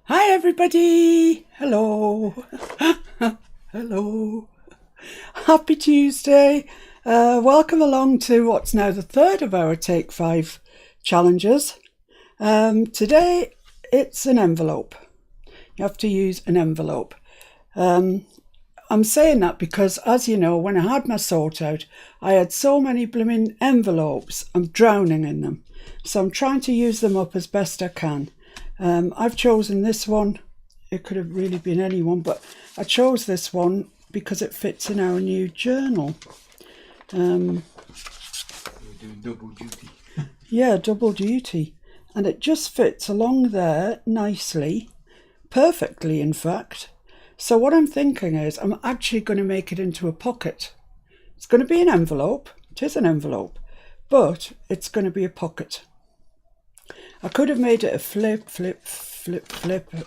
Hi everybody! Hello! Hello! Happy Tuesday! Welcome along to what's now the third of our Take 5 challenges. Today it's an envelope. You have to use an envelope. I'm saying that because, as you know, when I had my sort out, I had so many blooming envelopes, I'm drowning in them. So I'm trying to use them up as best I can. I've chosen this one. It could have really been any one, but I chose this one because it fits in our new journal. You're doing double duty. Yeah, double duty. And it just fits along there nicely, perfectly in fact. So what I'm thinking is I'm actually going to make it into a pocket. It's going to be an envelope. It is an envelope, but it's going to be a pocket. I could have made it a flip.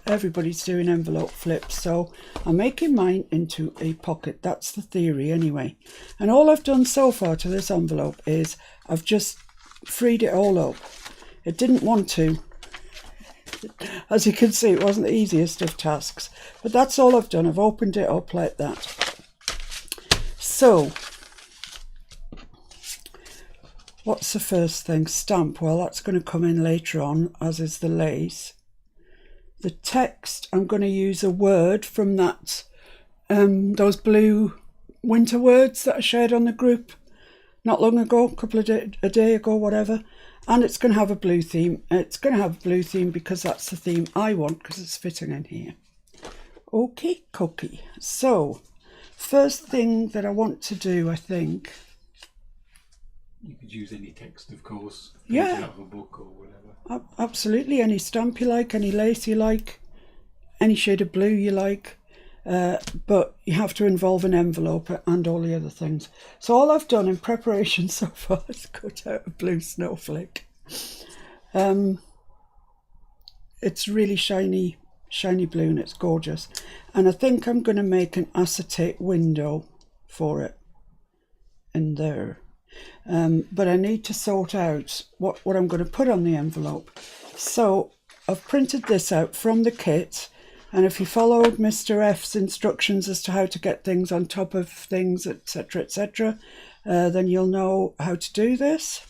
Everybody's doing envelope flips, so I'm making mine into a pocket. That's the theory anyway. And all I've done so far to this envelope is I've just freed it all up. It didn't want to. As you can see, it wasn't the easiest of tasks, but that's all I've done. I've opened it up like that. So what's the first thing? Stamp. Well, that's going to come in later on, as is the lace. The text, I'm going to use a word from that, those blue winter words that I shared on the group not long ago, a day ago, whatever. And it's going to have a blue theme. It's going to have a blue theme because that's the theme I want, because it's fitting in here. Okay, cookie. So, first thing that I want to do, I think. You could use any text, of course. Yeah. Out of a book or whatever. Absolutely, any stamp you like, any lace you like, any shade of blue you like. But you have to involve an envelope and all the other things. So all I've done in preparation so far is cut out a blue snowflake. It's really shiny blue and it's gorgeous. And I think I'm going to make an acetate window for it in there. But I need to sort out what I'm going to put on the envelope. So I've printed this out from the kit. And if you followed Mr. F's instructions as to how to get things on top of things, etc., then you'll know how to do this.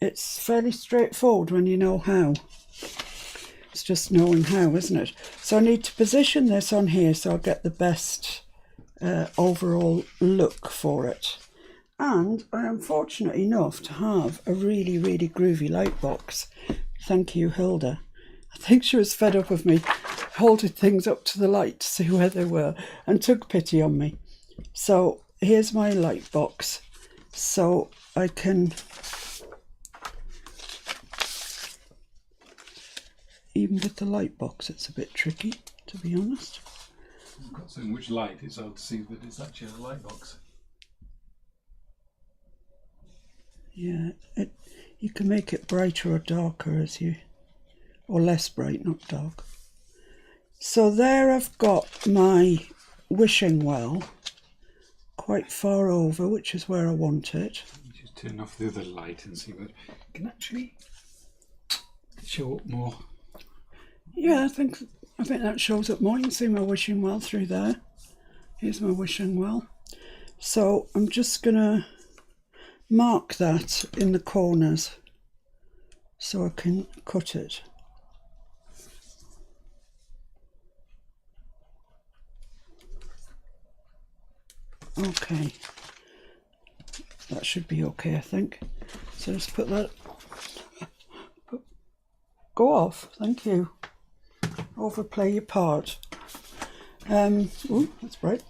It's fairly straightforward when you know how. It's just knowing how, isn't it? So I need to position this on here so I get the best overall look for it. And I am fortunate enough to have a really, really groovy light box. Thank you, Hilda. I think she was fed up of me holding things up to the light to see where they were and took pity on me. So here's my light box. So I can, even with the light box, it's a bit tricky, to be honest. It's got so much light, it's hard to see that it's actually a light box. Yeah, you can make it brighter or darker as you, or less bright, not dark. So there I've got my wishing well quite far over, which is where I want it. Just turn off the other light and see what can actually show up more. Yeah, I think that shows up more. You can see my wishing well through there. Here's my wishing well. So I'm just gonna mark that in the corners so I can cut it. Okay, that should be okay, I think. So just put that, go off, thank you. Overplay your part. Ooh, that's bright.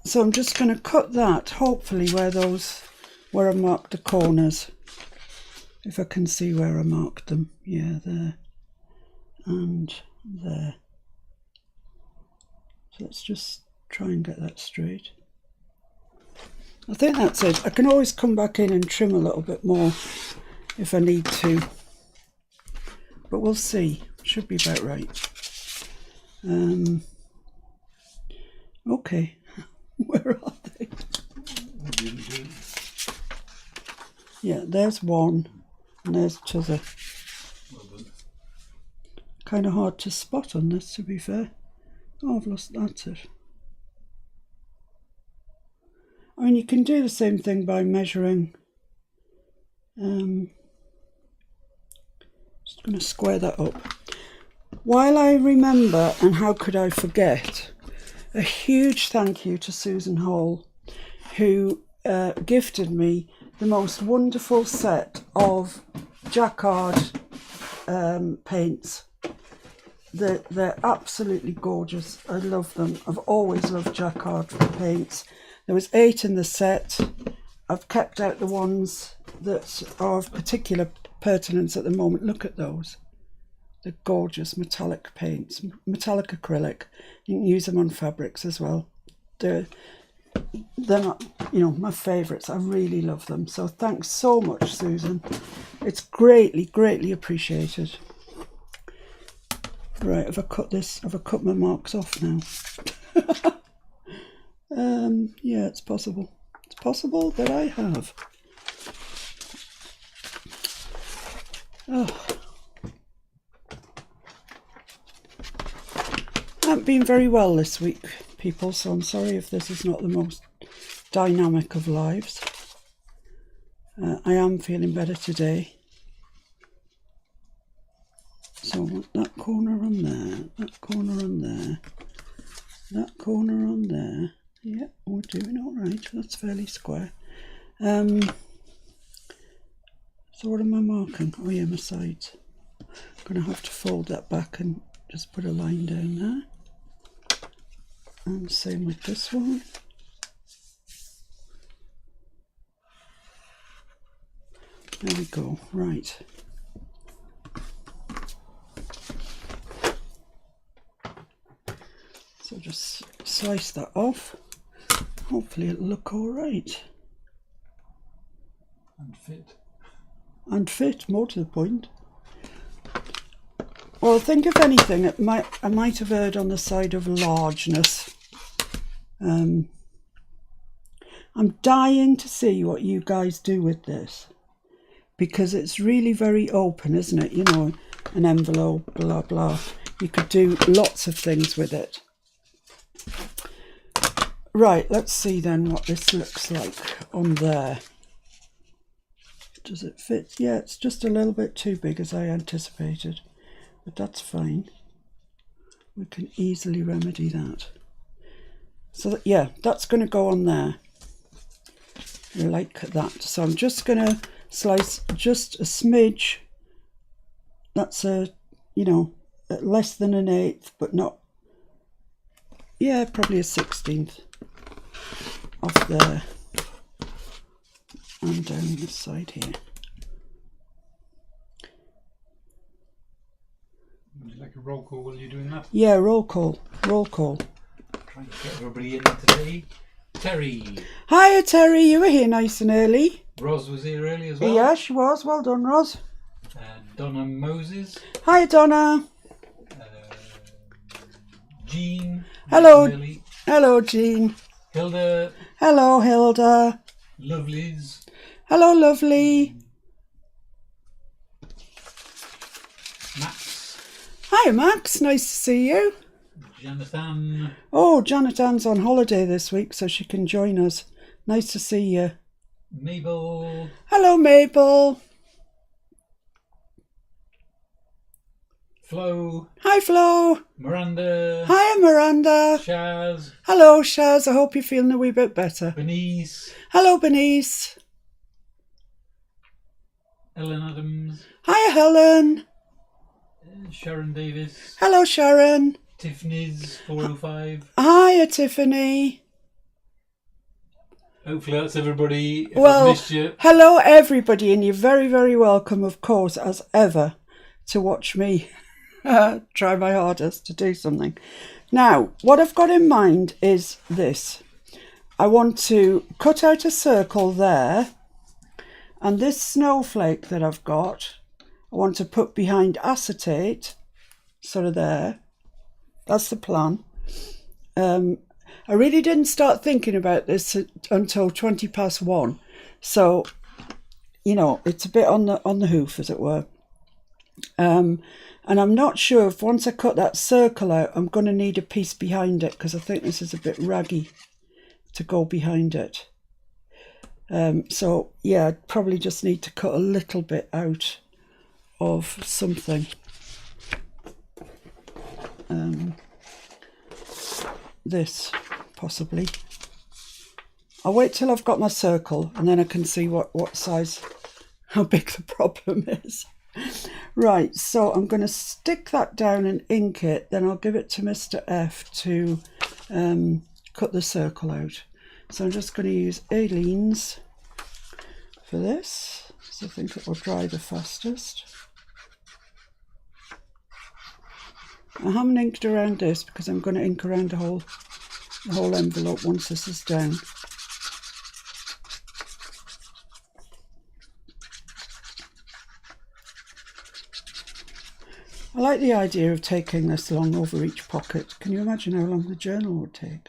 So I'm just going to cut that, hopefully where I marked the corners. If I can see where I marked them. Yeah, there and there. So let's just try and get that straight. I think that's it. I can always come back in and trim a little bit more if I need to. But we'll see. Should be about right. Okay. Where are they? Yeah, there's one and there's t'other. kind of hard to spot on this, to be fair. Oh, I've lost, that's it. I mean, you can do the same thing by measuring. Just going to square that up. While I remember, and how could I forget, a huge thank you to Susan Hall, who gifted me the most wonderful set of jacquard paints. They're absolutely gorgeous. I love them. I've always loved jacquard paints. There was 8 in the set. I've kept out the ones that are of particular pertinence at the moment. Look at those. They're gorgeous metallic paints, metallic acrylic. You can use them on fabrics as well. They're not, you know, my favourites. I really love them. So thanks so much, Susan. It's greatly, greatly appreciated. Right, have I cut this? Have I cut my marks off now? Yeah, it's possible. It's possible that I have. Oh. I haven't been very well this week, people, so I'm sorry if this is not the most dynamic of lives. I am feeling better today. So I want that corner on there, that corner on there, that corner on there. Yeah, we're doing all right. That's fairly square. So what am I marking? Oh yeah, my sides. I'm going to have to fold that back and just put a line down there. And same with this one. There we go. Right. So just slice that off. Hopefully it'll look all right. And fit. And fit, more to the point. Well, I think if anything, I might have erred on the side of largeness. I'm dying to see what you guys do with this, because it's really very open, isn't it? You know, an envelope, blah, blah. You could do lots of things with it. Right, let's see then what this looks like on there. Does it fit? Yeah, it's just a little bit too big as I anticipated, but that's fine. We can easily remedy that. So that, yeah, that's going to go on there like that. So I'm just going to slice just a smidge. That's a, you know, less than an 1/8, but not, yeah, probably a 1/16 off there and down this side here. Would you like a roll call while you're doing that? Yeah, roll call, roll call. Trying to get everybody in today. Terry. Hiya Terry, you were here nice and early. Ros was here early as well. Yeah, she was. Well done, Ros. Donna Moses. Hiya Donna. Jean. Hello. Nice and early. Hello Jean. Hilda. Hello Hilda. Lovelies. Hello lovely. Max. Hiya Max, nice to see you. Jonathan. Oh, Jonathan's on holiday this week, so she can join us. Nice to see you. Mabel. Hello Mabel. Flo. Hi Flo. Miranda. Hiya Miranda. Shaz. Hello Shaz, I hope you're feeling a wee bit better. Bernice. Hello Bernice. Ellen Adams. Hiya Helen. Sharon Davis. Hello Sharon. Tiffany's 405. Hiya Tiffany. Hopefully that's everybody. If Well, I've missed you. hello everybody, and you're very, very welcome, of course, as ever, to watch me try my hardest to do something. Now, what I've got in mind is this. I want to cut out a circle there, and this snowflake that I've got, I want to put behind acetate, sort of there. That's the plan. I really didn't start thinking about this until 1:20 so, you know, it's a bit on the hoof, as it were. And I'm not sure if once I cut that circle out, I'm going to need a piece behind it, because I think this is a bit raggy to go behind it. So yeah, I'd probably just need to cut a little bit out of something. This, possibly. I'll wait till I've got my circle and then I can see what size, how big the problem is. Right, so I'm going to stick that down and ink it, then I'll give it to Mr. F to cut the circle out. So I'm just going to use Aleene's for this, so I think it will dry the fastest. I haven't inked around this because I'm going to ink around the whole envelope once this is down. I like the idea of taking this long over each pocket. Can you imagine how long the journal would take?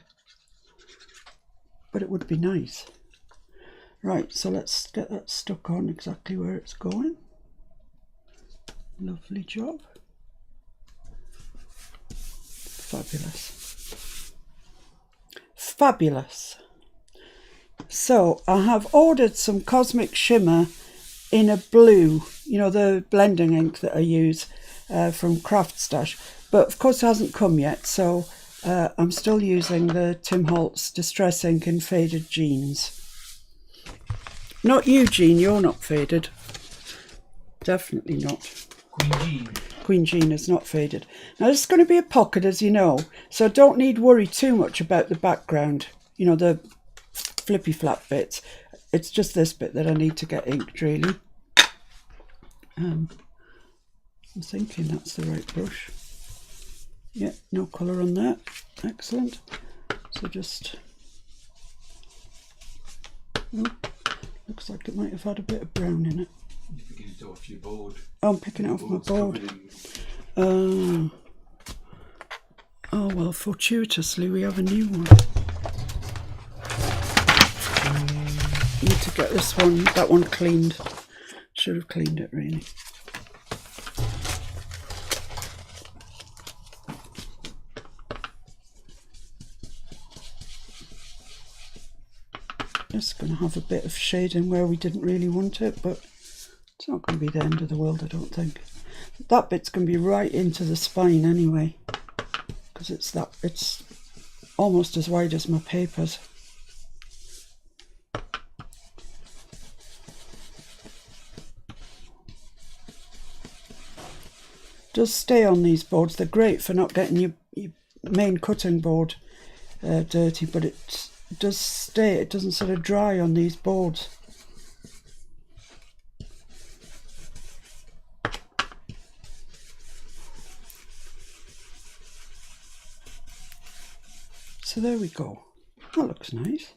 But it would be nice. Right, so let's get that stuck on exactly where it's going. Lovely job. Fabulous. Fabulous. So I have ordered some Cosmic Shimmer in a blue, you know, the blending ink that I use from Craft Stash, but of course it hasn't come yet, so I'm still using the Tim Holtz Distress Ink in Faded Jeans. Not you, Jean, you're not faded. Definitely not. Queen Jean is not faded. Now this is going to be a pocket, as you know, so I don't need worry too much about the background, you know, the flippy flap bits. It's just this bit that I need to get inked, really. I'm thinking that's the right brush. Yeah, no colour on that. Excellent. So just... Oh, looks like it might have had a bit of brown in it. You're picking it off your board. Oh, I'm picking it off my board. Oh, well, fortuitously we have a new one. Need to get that one cleaned. Should have cleaned it, really. It's going to have a bit of shading where we didn't really want it, but it's not going to be the end of the world, I don't think. That bit's going to be right into the spine anyway, because it's almost as wide as my papers. Does stay on these boards. They're great for not getting your main cutting board dirty, but it does stay. It doesn't sort of dry on these boards. So there we go. That looks nice.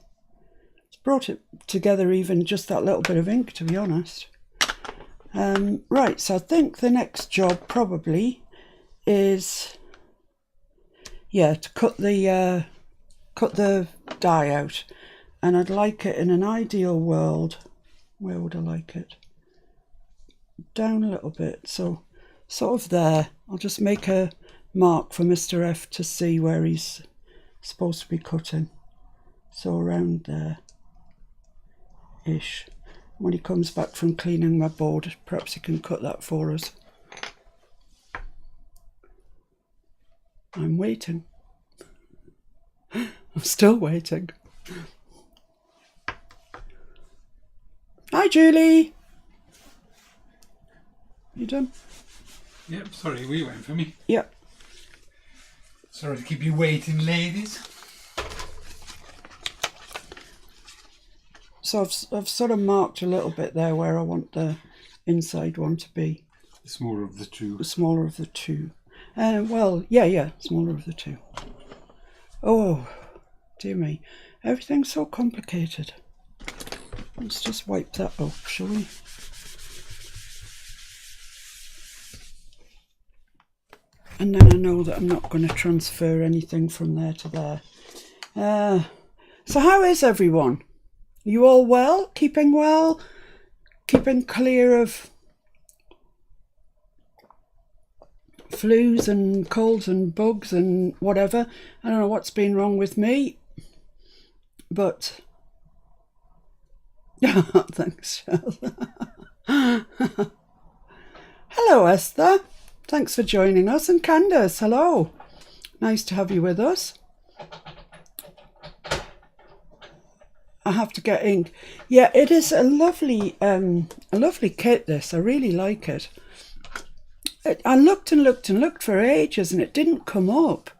It's brought it together, even just that little bit of ink, to be honest. Right, so I think the next job probably is, yeah, to cut the die out, and I'd like it in an ideal world. Where would I like it? Down a little bit, so sort of there. I'll just make a mark for Mr. F to see where he's supposed to be cutting. So around there ish. When he comes back from cleaning my board, perhaps he can cut that for us. I'm waiting. I'm still waiting. Hi, Julie. You done? Yep, sorry, were you waiting for me? Yep. Sorry to keep you waiting, ladies. So I've sort of marked a little bit there where I want the inside one to be. The smaller of the two. The smaller of the two. Well, yeah, smaller of the two. Oh, dear me. Everything's so complicated. Let's just wipe that up, shall we? And then I know that I'm not going to transfer anything from there to there. So how is everyone? You all well? Keeping well? Keeping clear of flus and colds and bugs and whatever. I don't know what's been wrong with me, but thanks, Shell. Hello, Esther. Thanks for joining us. And Candace, hello. Nice to have you with us. I have to get ink. Yeah, it is a lovely kit, this. I really like it. I looked and looked and looked for ages and it didn't come up.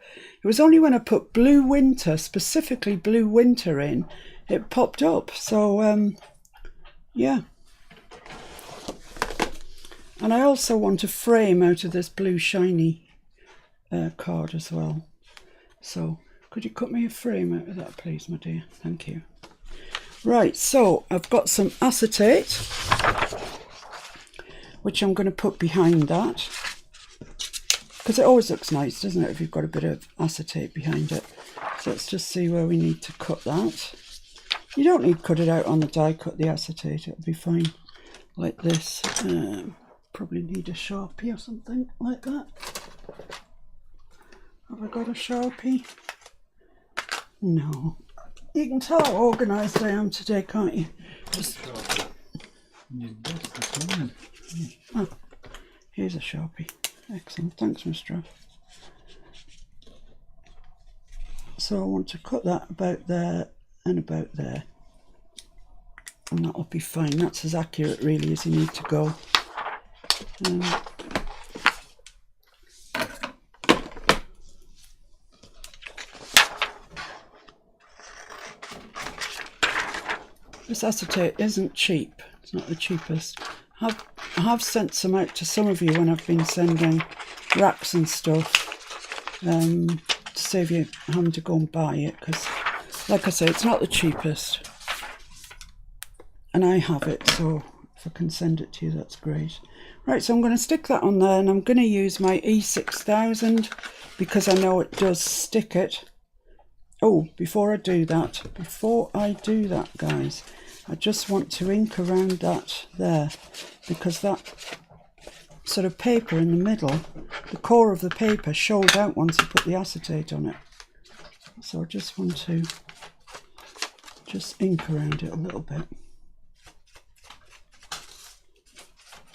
It was only when I put Blue Winter, specifically Blue Winter in, it popped up. So, yeah. And I also want a frame out of this blue shiny card as well. So, could you cut me a frame out of that, please, my dear? Thank you. Right, so I've got some acetate, which I'm going to put behind that, because it always looks nice, doesn't it, if you've got a bit of acetate behind it. So let's just see where we need to cut that. You don't need to cut it out on the die cut, the acetate, it'll be fine like this. Probably need a Sharpie or something like that. Have I got a Sharpie? No. You can tell how organised I am today, can't you? Just... Oh, here's a Sharpie. Excellent. Thanks, Mr. So I want to cut that about there and about there. And that'll be fine. That's as accurate, really, as you need to go. This acetate isn't cheap. It's not the cheapest. I have sent some out to some of you when I've been sending racks and stuff to save you having to go and buy it, because, like I say, it's not the cheapest. And I have it, so if I can send it to you, that's great. Right, so I'm going to stick that on there, and I'm going to use my E6000 because I know it does stick it. Oh, before I do that, guys, I just want to ink around that there, because that sort of paper in the middle, the core of the paper showed out once I put the acetate on it. So I just want to just ink around it a little bit.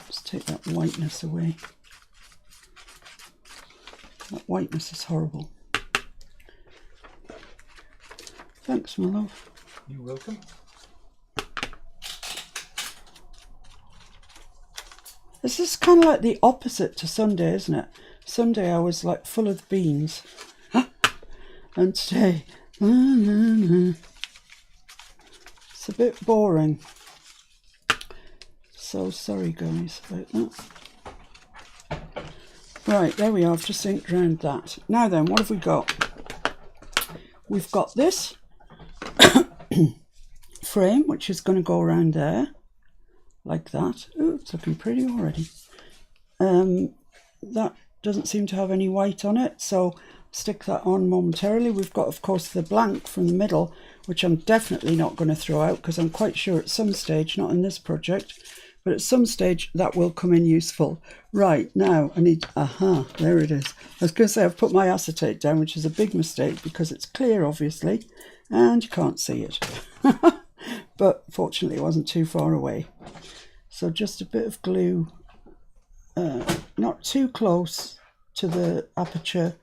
Just take that whiteness away. That whiteness is horrible. Thanks, my love. You're welcome. This is kind of like the opposite to Sunday, isn't it? Sunday I was like full of beans. And today, it's a bit boring. So sorry, guys, about that. Right, there we are. I've just inked around that. Now then, what have we got? We've got this frame, which is going to go around there like that. Oh, it's looking pretty already. That doesn't seem to have any white on it, so stick that on momentarily. We've got, of course, the blank from the middle, which I'm definitely not going to throw out, because I'm quite sure at some stage, not in this project, but at some stage that will come in useful. Right, now I need, there it is. I was going to say I've put my acetate down, which is a big mistake because it's clear, obviously, and you can't see it. But fortunately it wasn't too far away. So just a bit of glue, not too close to the aperture.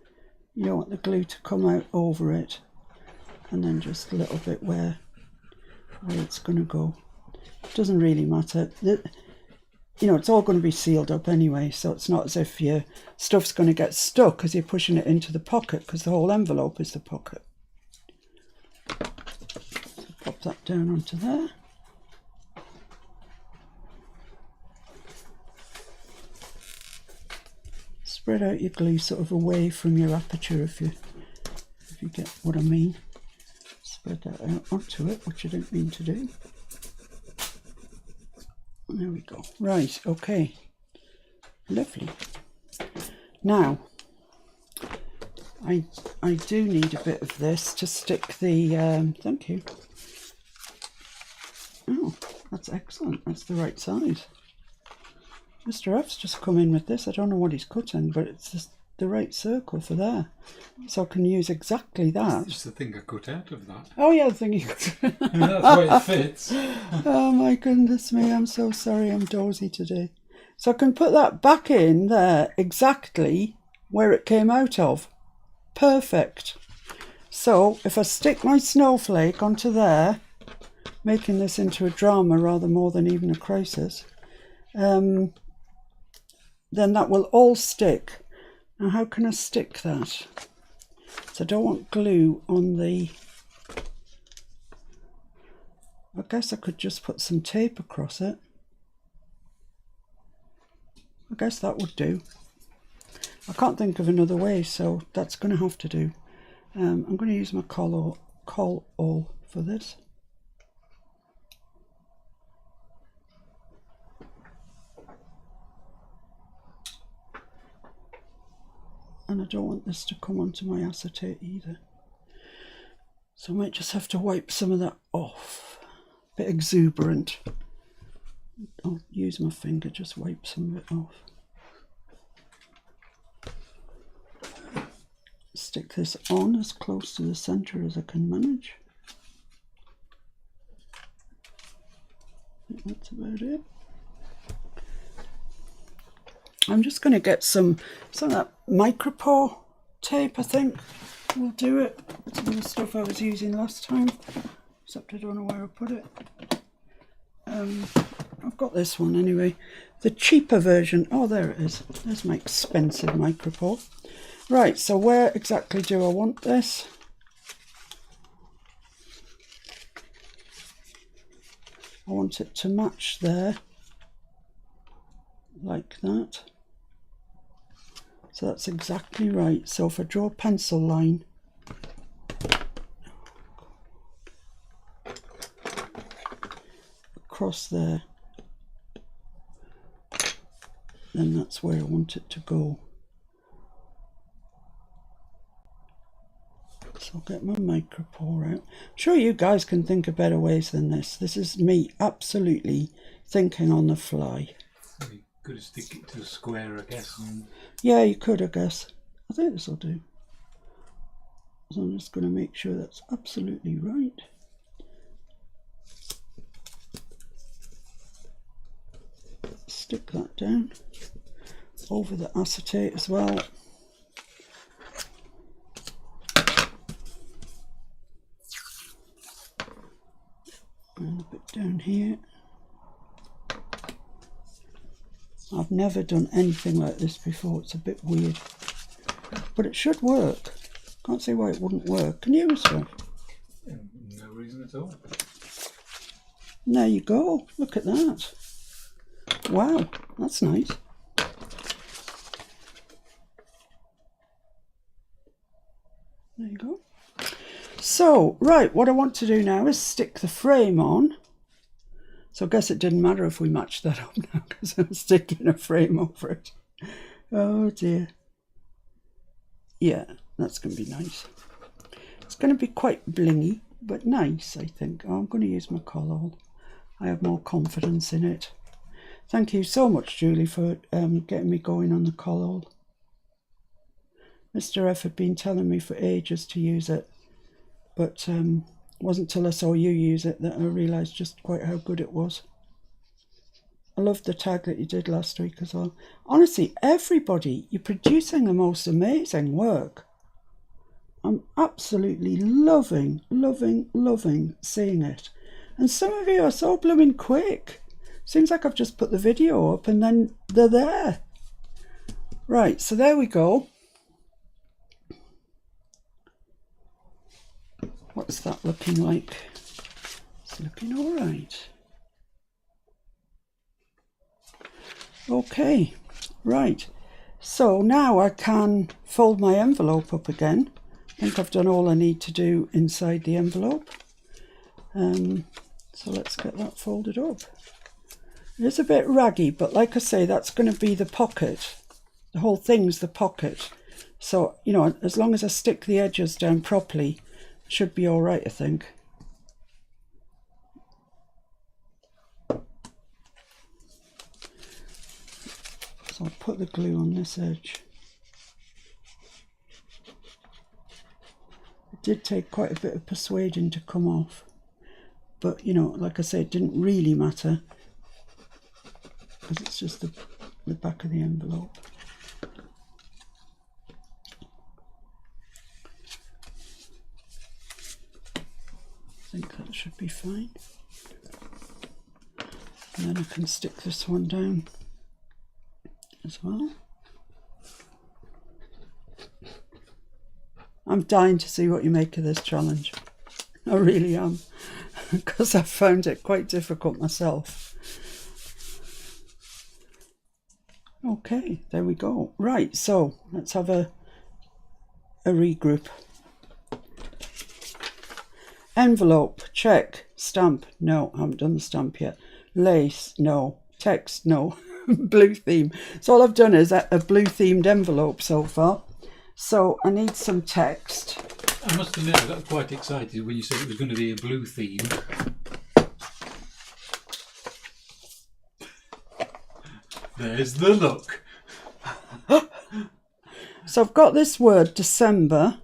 You don't want the glue to come out over it, and then just a little bit where it's going to go. It doesn't really matter. You know, it's all going to be sealed up anyway, so it's not as if your stuff's going to get stuck as you're pushing it into the pocket, because the whole envelope is the pocket. So pop that down onto there. Spread out your glue sort of away from your aperture, if you get what I mean. Spread that out onto it, which I didn't mean to do. There we go. Right, okay. Lovely. Now, I do need a bit of this to stick the, thank you. Oh, that's excellent. That's the right size. Mr. F's just come in with this. I don't know what he's cutting, but it's just the right circle for there. So I can use exactly that. It's the thing I cut out of that. Oh yeah, the thing you cut. That's why it fits. Oh my goodness me, I'm so sorry, I'm dozy today. So I can put that back in there exactly where it came out of. Perfect. So if I stick my snowflake onto there, making this into a drama rather more than even a crisis, then that will all stick. Now how can I stick that? So I don't want glue on the... I guess I could just put some tape across it. I guess that would do. I can't think of another way, so that's going to have to do. I'm going to use my coll for this. And I don't want this to come onto my acetate either. So I might just have to wipe some of that off. A bit exuberant. I'll use my finger, just wipe some of it off. Stick this on as close to the centre as I can manage. That's about it. I'm just going to get some of that micropore tape, I think will do it. Some of the stuff I was using last time, except I don't know where I put it. I've got this one anyway. The cheaper version. Oh, there it is. There's my expensive micropore. Right, so where exactly do I want this? I want it to match there, like that. So that's exactly right. So if I draw a pencil line, across there, then that's where I want it to go. So I'll get my micropore out. I'm sure you guys can think of better ways than this. This is me absolutely thinking on the fly. You could stick it to a square, I guess. Yeah, you could, I guess. I think this will do. So I'm just going to make sure that's absolutely right. Stick that down over the acetate as well. And a bit down here. I've never done anything like this before. It's a bit weird, but it should work. Can't see why it wouldn't work. Can you, Mr. No reason at all. And there you go. Look at that. Wow, that's nice. There you go. So, right, what I want to do now is stick the frame on. So I guess it didn't matter if we matched that up now because I'm sticking a frame over it. Oh dear. Yeah, that's going to be nice. It's going to be quite blingy, but nice, I think. Oh, I'm going to use my collall. I have more confidence in it. Thank you so much, Julie, for getting me going on the collall. Mr. F had been telling me for ages to use it, but it wasn't till I saw you use it that I realised just quite how good it was. I loved the tag that you did last week as well. Honestly, everybody, you're producing the most amazing work. I'm absolutely loving seeing it. And some of you are so blooming quick. Seems like I've just put the video up and then they're there. Right, so there we go. What's that looking like? It's looking all right. Okay, right. So now I can fold my envelope up again. I think I've done all I need to do inside the envelope. So let's get that folded up. It is a bit raggy, but like I say, that's going to be the pocket. The whole thing's the pocket. So, you know, as long as I stick the edges down properly, it should be all right, I think. So I'll put the glue on this edge. It did take quite a bit of persuading to come off, but you know, like I say, it didn't really matter because it's just the back of the envelope. I think that should be fine. And then I can stick this one down as well. I'm dying to see what you make of this challenge. I really am, because I found it quite difficult myself. Okay, there we go. Right, so let's have a regroup. Envelope, check. Stamp, no, I haven't done the stamp yet. Lace, no. Text, no. Blue theme. So all I've done is a blue themed envelope so far. So I need some text. I must admit, I got quite excited when you said it was going to be a blue theme. There's the look. So I've got this word, December.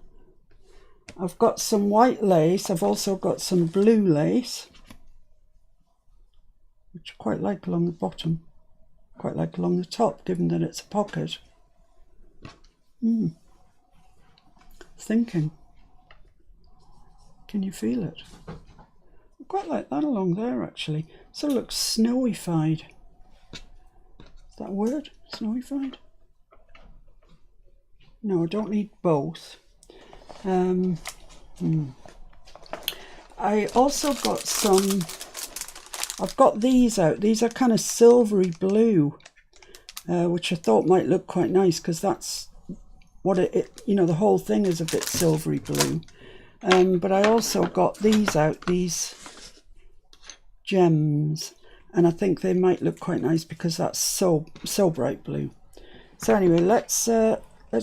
I've got some white lace. I've also got some blue lace, which I quite like along the bottom. Quite like along the top, given that it's a pocket. Thinking. Can you feel it? I quite like that along there, actually. So it looks snowified. Is that a word? Snowified? No, I don't need both. I also got some, I've got these out. These are kind of silvery blue, which I thought might look quite nice because that's what it, you know, the whole thing is a bit silvery blue. But I also got these out, these gems, and I think they might look quite nice because that's so bright blue. So anyway, let's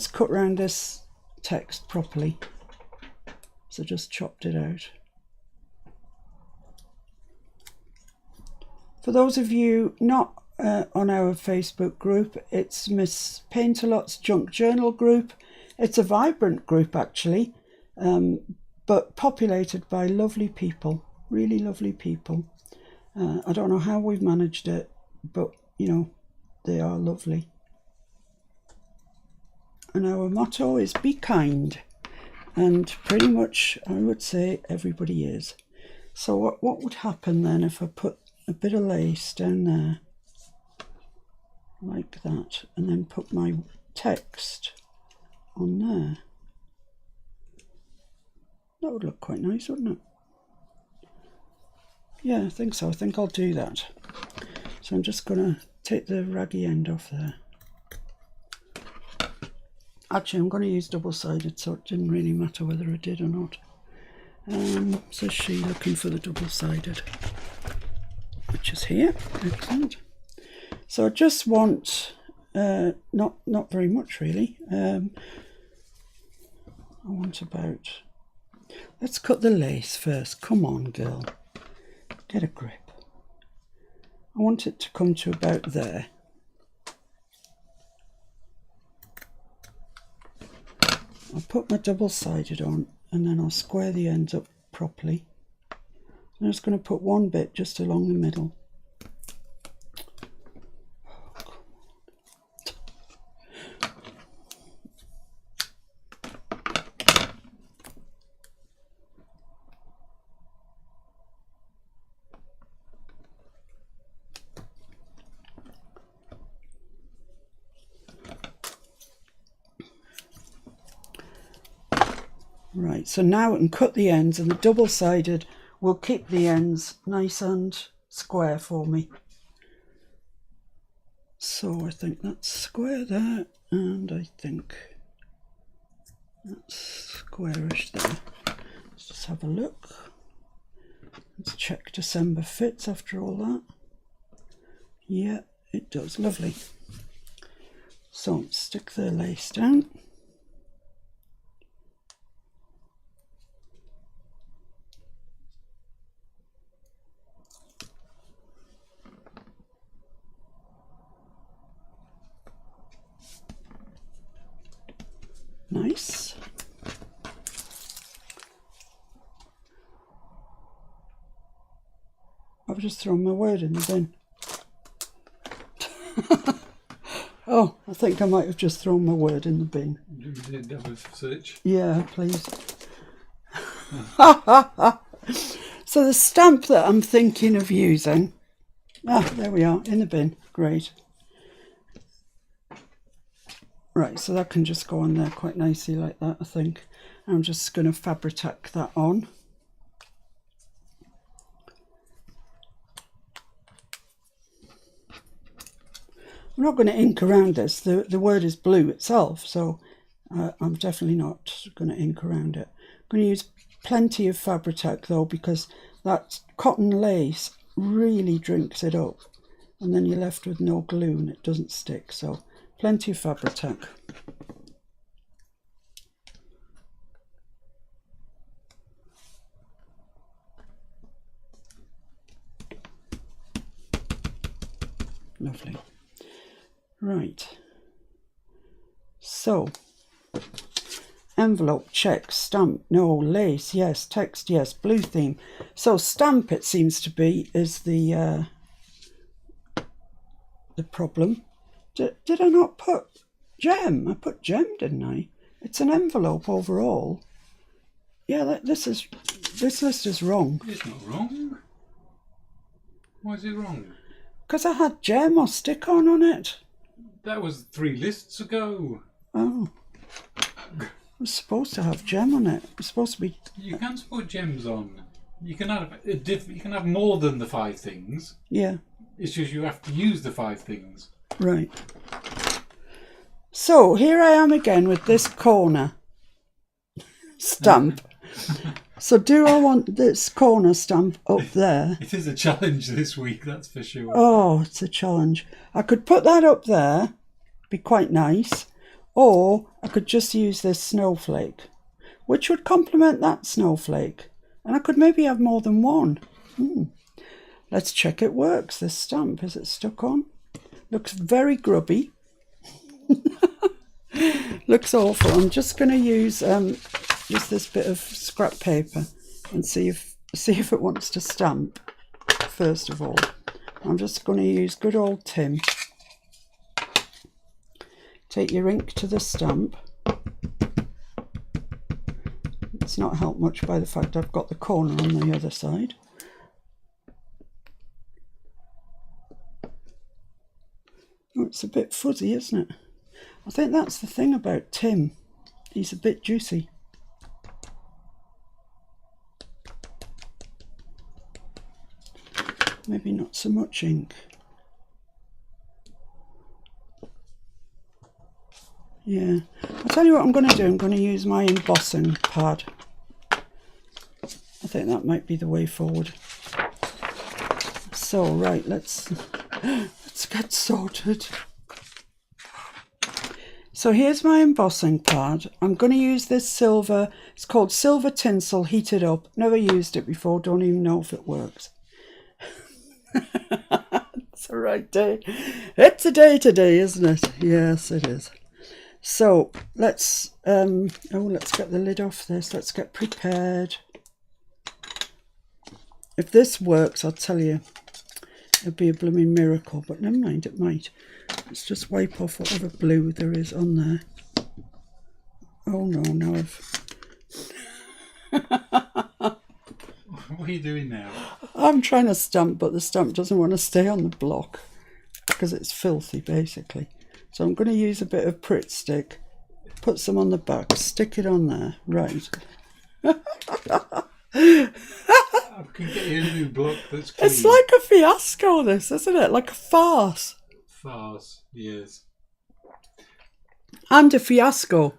cut round this text properly. So just chopped it out. For those of you not on our Facebook group, it's Miss Paintalot's Junk Journal group. It's a vibrant group actually, but populated by lovely people, really lovely people. I don't know how we've managed it, but you know, they are lovely. And our motto is be kind. And pretty much I would say everybody is. So what would happen then if I put a bit of lace down there like that and then put my text on there? That would look quite nice, wouldn't it? Yeah, I think so. I think I'll do that. So I'm just going to take the raggy end off there. Actually, I'm going to use double-sided, so it didn't really matter whether I did or not. So she looking for the double-sided, which is here. Excellent. So I just want, not very much really. I want about, let's cut the lace first. Come on, girl. Get a grip. I want it to come to about there. I'll put my double-sided on and then I'll square the ends up properly. I'm just going to put one bit just along the middle. Right, so now I can cut the ends, and the double-sided will keep the ends nice and square for me. So I think that's square there, and I think that's squarish there. Let's just have a look. Let's check December fits after all that. Yeah, it does. Lovely. So stick the lace down. nice. I've just thrown my word in the bin. Oh, I think I might have just thrown my word in the bin. You did have a search. Yeah, please. So the stamp that I'm thinking of using, there we are, in the bin. Great. Right, so that can just go on there quite nicely like that, I think. I'm just going to Fabri-Tac that on. I'm not going to ink around this. The word is blue itself, so I'm definitely not going to ink around it. I'm going to use plenty of Fabri-Tac though, because that cotton lace really drinks it up, and then you're left with no glue and it doesn't stick. So plenty of Fabri-Tac. Lovely. Right, so envelope, check, stamp, no, lace, yes, text, yes, blue theme. So stamp, it seems to be, is the problem. Did I not put gem? I put gem, didn't I? It's an envelope overall. Yeah, this list is wrong. It's not wrong. Why is it wrong? Because I had gem or stick-on on it. That was 3 lists ago. Oh. I was supposed to have gem on it. It's supposed to be... You can put gems on. You can have more than the 5 things. Yeah. It's just you have to use the 5 things. Right. So here I am again with this corner stamp. So do I want this corner stamp up there? It is a challenge this week, that's for sure. Oh, it's a challenge. I could put that up there, be quite nice, or I could just use this snowflake, which would complement that snowflake. And I could maybe have more than one. Let's check it works, this stamp. Is it stuck on? Looks very grubby. Looks awful. I'm just going to use just this bit of scrap paper and see if it wants to stamp. First of all, I'm just going to use good old Tim. Take your ink to the stamp. It's not helped much by the fact I've got the corner on the other side. Oh, it's a bit fuzzy, isn't it? I think that's the thing about Tim. He's a bit juicy. Maybe not so much ink. Yeah. I'll tell you what I'm going to do. I'm going to use my embossing pad. I think that might be the way forward. So, right, let's get sorted. So here's my embossing pad. I'm going to use this silver. It's called Silver Tinsel Heated Up. Never used it before. Don't even know if it works. It's the right day. It's a day today, isn't it? Yes, it is. So let's get the lid off this. Let's get prepared. If this works, I'll tell you, it'd be a blooming miracle, but never mind, it might. Let's just wipe off whatever blue there is on there. Oh no, now I've... What are you doing now? I'm trying to stamp, but the stamp doesn't want to stay on the block because it's filthy, basically. So I'm going to use a bit of Pritt stick, put some on the back, stick it on there. Right. I can get you a new block that's clean. It's like a fiasco, this, isn't it? Like a farce. Farce, yes. And a fiasco.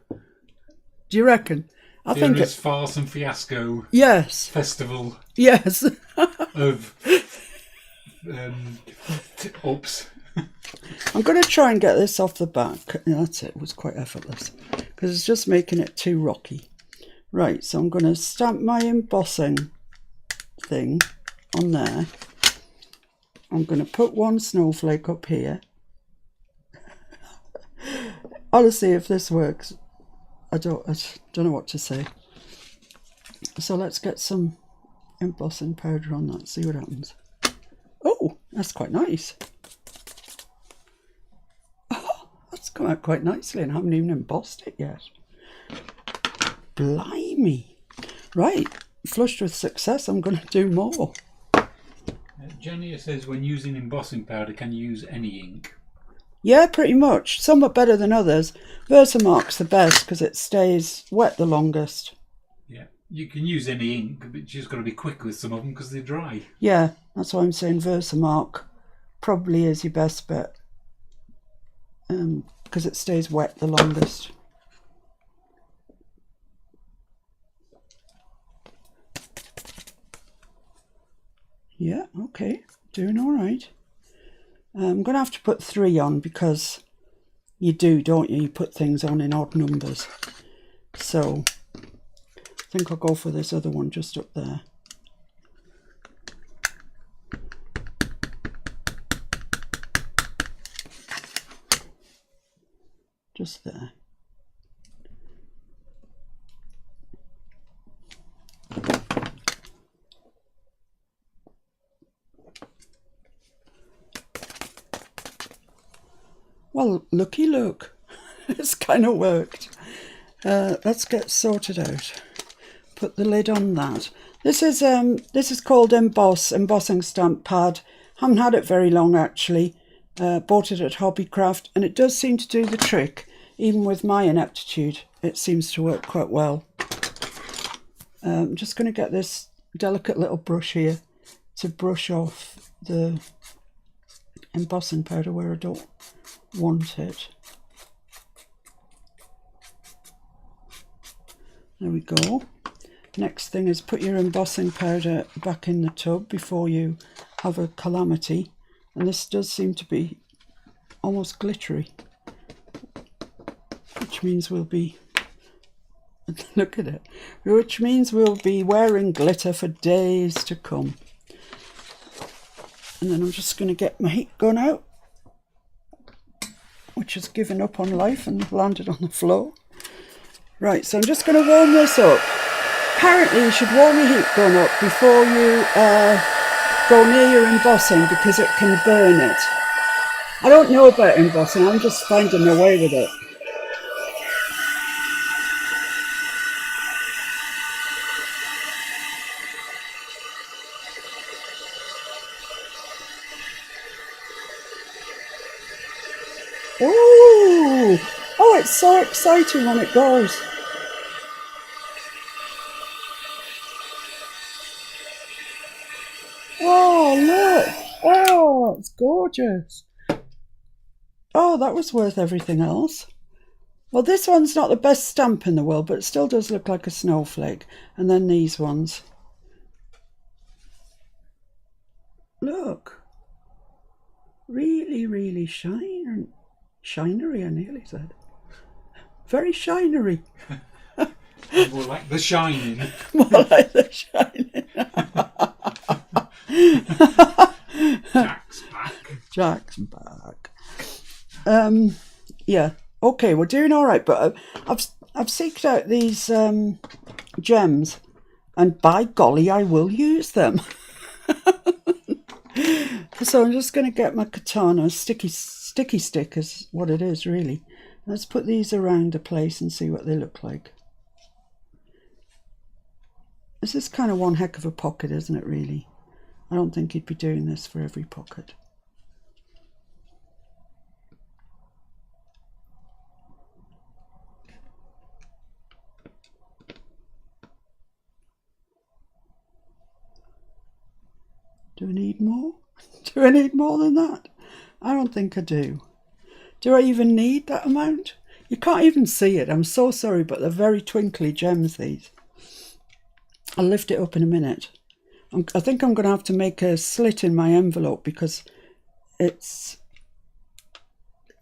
Do you reckon? I think it's farce and fiasco. Yes. Festival. Yes. Of ups. I'm going to try and get this off the back. That's it. It was quite effortless because it's just making it too rocky. Right, so I'm going to stamp my embossing thing on there. I'm going to put one snowflake up here. Honestly, if this works, I don't know what to say. So let's get some embossing powder on that, see what happens. Oh, that's quite nice. Oh, that's come out quite nicely, and I haven't even embossed it yet. Blimey. Right, flushed with success, I'm going to do more. Jenny says when using embossing powder, can you use any ink? Yeah, pretty much. Some are better than others. Versamark's the best because it stays wet the longest. Yeah, you can use any ink, but you just got to be quick with some of them because they're dry. Yeah, that's why I'm saying Versamark probably is your best bet because it stays wet the longest. Yeah, okay, doing all right. I'm going to have to put 3 on because you do, don't you? You put things on in odd numbers. So I think I'll go for this other one just up there. Just there. Well, looky look, it's kind of worked. Let's get sorted out. Put the lid on that. This is called embossing stamp pad. Haven't had it very long actually. Bought it at Hobbycraft, and it does seem to do the trick. Even with my ineptitude, it seems to work quite well. I'm just going to get this delicate little brush here to brush off the embossing powder where I don't want it. There we go. Next thing is put your embossing powder back in the tub before you have a calamity. And this does seem to be almost glittery, which means we'll be look at it, which means we'll be wearing glitter for days to come. And then I'm just going to get my heat gun out, which has given up on life and landed on the floor. Right, so I'm just going to warm this up. Apparently you should warm your heat gun up before you go near your embossing because it can burn it. I don't know about embossing, I'm just finding my way with it. Ooh! Oh, it's so exciting when it goes. Oh, look! Oh, it's gorgeous. Oh, that was worth everything else. Well, this one's not the best stamp in the world, but it still does look like a snowflake. And then these ones. Look. Really, really shinery, I nearly said. Very shinery. More like The Shining. More like The Shining. Jack's back. Jack's back. Yeah. Okay, we're doing all right, but I've seeked out these gems, and by golly, I will use them. So I'm just going to get my katana. Sticky stick is what it is, really. Let's put these around the place and see what they look like. This is kind of one heck of a pocket, isn't it, really? I don't think you'd be doing this for every pocket. Do I need more? Do I need more than that? I don't think I do. Do I even need that amount? You can't even see it. I'm so sorry, but they're very twinkly gems, these. I'll lift it up in a minute. I think I'm going to have to make a slit in my envelope because it's...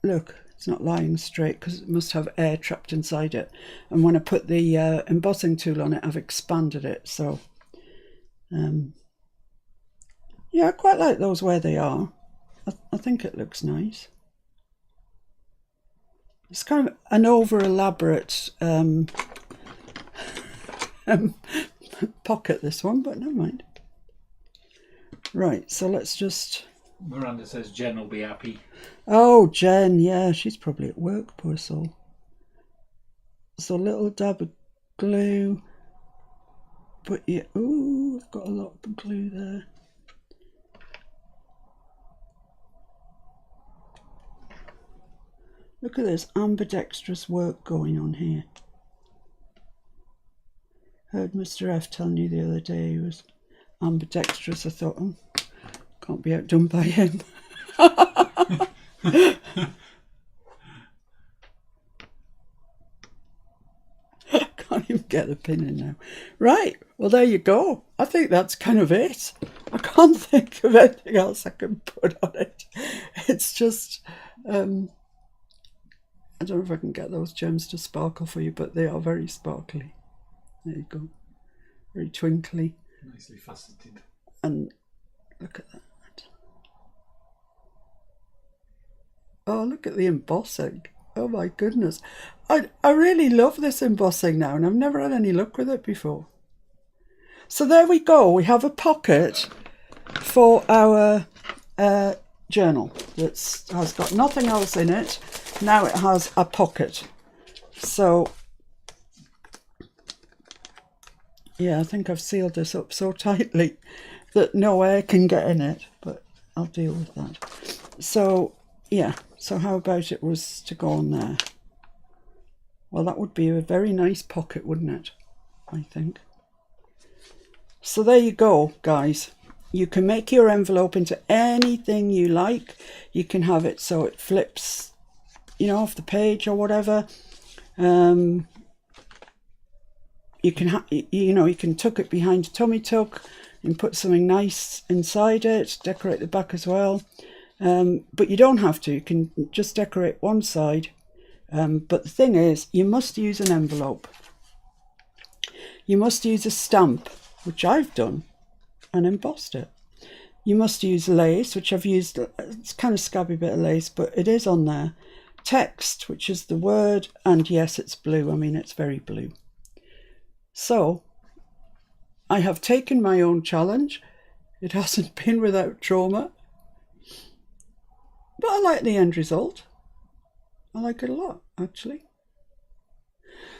Look, it's not lying straight because it must have air trapped inside it. And when I put the embossing tool on it, I've expanded it. So, yeah, I quite like those where they are. I think it looks nice. It's kind of an over elaborate pocket, this one, but never mind. Right, so let's just... Miranda says Jen will be happy. Oh, Jen, yeah, she's probably at work, poor soul. So a little dab of glue. But yeah, ooh, I've got a lot of glue there. Look at this ambidextrous work going on here. Heard Mr. F telling you the other day he was ambidextrous. I thought, oh, can't be outdone by him. Can't even get the pin in now. Right, well there you go. I think that's kind of it. I can't think of anything else I can put on it. It's just, I don't know if I can get those gems to sparkle for you, but they are very sparkly. There you go. Very twinkly. Nicely faceted. And look at that. Oh, look at the embossing. Oh my goodness. I really love this embossing now, and I've never had any luck with it before. So there we go. We have a pocket for our journal that has got nothing else in it. Now it has a pocket. So yeah, I think I've sealed this up so tightly that no air can get in it, but I'll deal with that. So yeah, so how about it was to go on there? Well, that would be a very nice pocket, wouldn't it? I think. So there you go, guys. You can make your envelope into anything you like. You can have it so it flips, you know, off the page or whatever. You can, you can tuck it behind a tummy tuck and put something nice inside it. Decorate the back as well. But you don't have to. You can just decorate one side. But the thing is, you must use an envelope. You must use a stamp, which I've done, and embossed it. You must use lace, which I've used. It's kind of scabby bit of lace, but it is on there. Text, which is the word, and yes, it's blue. I mean, it's very blue. So I have taken my own challenge. It hasn't been without trauma, but I like the end result. I like it a lot, actually.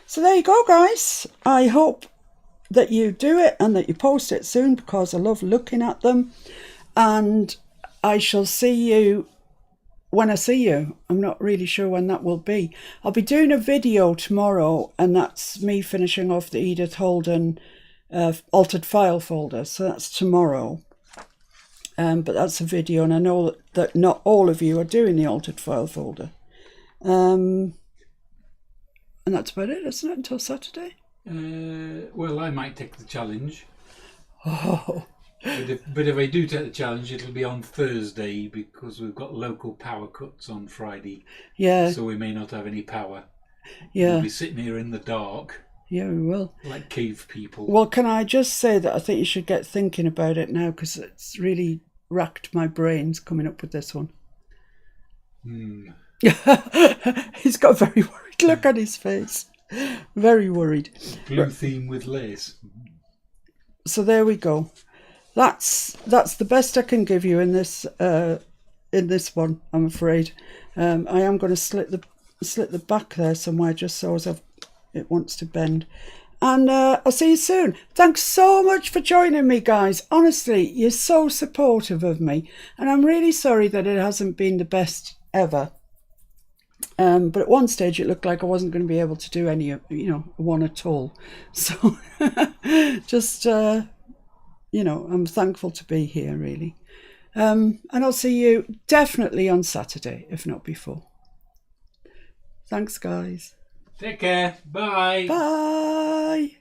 So there you go, guys. I hope that you do it and that you post it soon, because I love looking at them. And I shall see you when I see you. I'm not really sure when that will be. I'll be doing a video tomorrow, and that's me finishing off the Edith Holden altered file folder. So that's tomorrow. But that's a video, and I know that not all of you are doing the altered file folder. And that's about it, isn't it, until Saturday? Well, I might take the challenge. Oh. But if I do take the challenge, it'll be on Thursday, because we've got local power cuts on Friday. Yeah. So we may not have any power. Yeah. We'll be sitting here in the dark. Yeah, we will. Like cave people. Well, can I just say that I think you should get thinking about it now, because it's really racked my brains coming up with this one. He's got a very worried look on his face. Very worried. Blue theme with lace. So there we go. That's the best I can give you in this one, I'm afraid. I am going to slit the back there somewhere, just so as it wants to bend. And I'll see you soon. Thanks so much for joining me, guys. Honestly, you're so supportive of me, and I'm really sorry that it hasn't been the best ever. But at one stage it looked like I wasn't going to be able to do any, one at all. So just, I'm thankful to be here, really. And I'll see you definitely on Saturday, if not before. Thanks, guys. Take care. Bye. Bye.